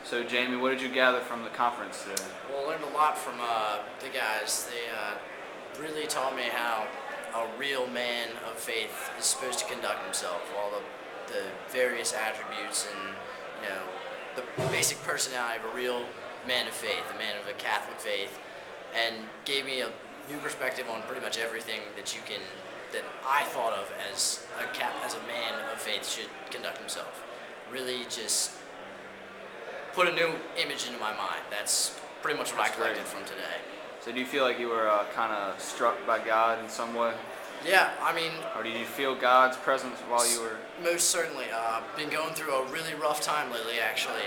So, Jamie, what did you gather from the conference today? Well, I learned a lot from the guys. They really taught me how a real man of faith is supposed to conduct himself, all the various attributes and, you know, the basic personality of a real man of faith, a man of a Catholic faith, and gave me a new perspective on pretty much everything that I thought of as a man of faith should conduct himself. Really just put a new image into my mind. That's pretty much what I collected from today. So, do you feel like you were kind of struck by God in some way? Yeah, I mean, Or did you feel God's presence while you were... most certainly. Been going through a really rough time lately, actually.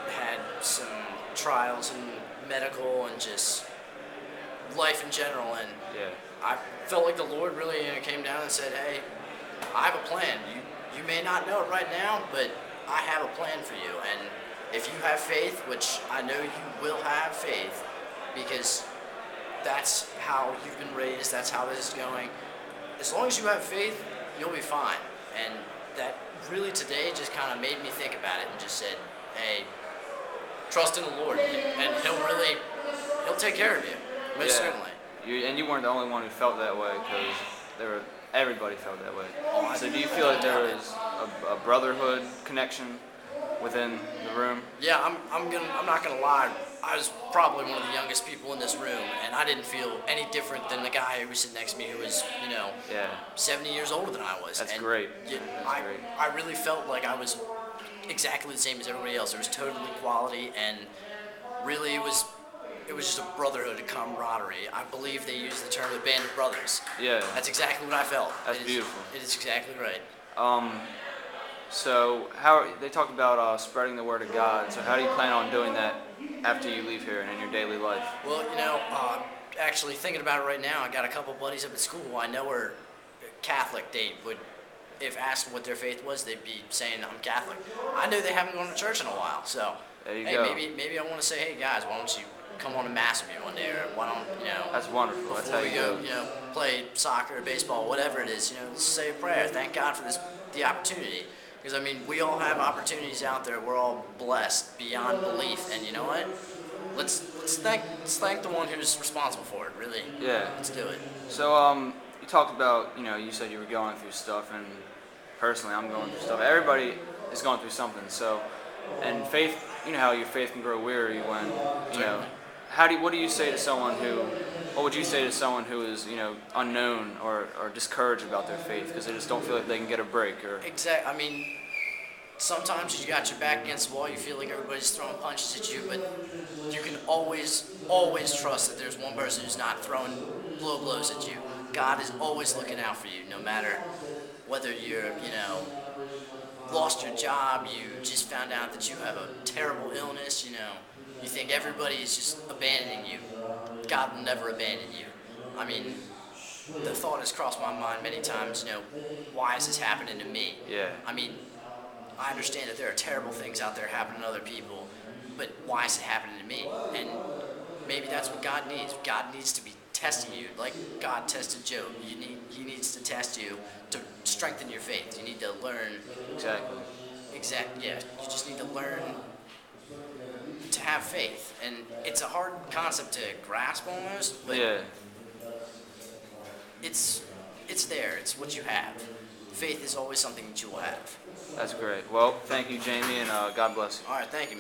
Had some trials in medical and just life in general, and Yeah. I felt like the Lord really came down and said, "Hey, I have a plan. You may not know it right now, but I have a plan for you. And if you have faith, which I know you will have faith, because that's how you've been raised, that's how this is going. As long as you have faith, you'll be fine." And that really today just kind of made me think about it and just said, "Hey, trust in the Lord, and He'll take care of you, most certainly." You weren't the only one who felt that way, because everybody felt that way. Oh, So, do you feel like there was a brotherhood connection within the room? Yeah, I'm not gonna lie. I was probably one of the youngest people in this room, and I didn't feel any different than the guy who was sitting next to me, who was, Yeah. 70 years older than I was. That's and great. I really felt like I was exactly the same as everybody else. There was total equality, and really it was just a brotherhood, a camaraderie. I believe they used the term "the band of brothers." Yeah. That's exactly what I felt. That's beautiful. It is exactly right. So, they talk about spreading the word of God. So, how do you plan on doing that after you leave here and in your daily life? Well, actually thinking about it right now, I got a couple buddies up at school who I know are Catholic. They would, if asked what their faith was, they'd be saying, "I'm Catholic." I know they haven't gone to church in a while, so There you hey, go. maybe I want to say, "Hey guys, why don't you come on to mass with me one day, or why don't That's wonderful. That's how before we you go, do it. play soccer, baseball, whatever it is, let's say a prayer. Thank God for the opportunity." Because, I mean, we all have opportunities out there. We're all blessed beyond belief. And you know what? Let's thank the one who's responsible for it, really. Yeah. Let's do it. So, you talked about, you said you were going through stuff, and personally, I'm going through stuff. Everybody is going through something. So, and faith, you know how your faith can grow weary when, what do you say to someone what would you say to someone who is, unknown or discouraged about their faith because they just don't feel like they can get a break? Or Exactly. I mean, sometimes you got your back against the wall, you feel like everybody's throwing punches at you, but you can always trust that there's one person who's not throwing blows at you. God is always looking out for you, no matter whether you're, lost your job, you just found out that you have a terrible illness, you think everybody is just abandoning you. God will never abandon you. I mean, the thought has crossed my mind many times, why is this happening to me? Yeah. I mean, I understand that there are terrible things out there happening to other people, but why is it happening to me? And maybe that's what God needs. God needs to be testing you, like God tested Job. He needs to test you to strengthen your faith. You need to learn. Exactly. Yeah. You just need to learn to have faith, and it's a hard concept to grasp almost, but Yeah. it's there. It's what you have. Faith is always something that you will have. That's great. Well, thank you, Jamie, and God bless you. All right, thank you.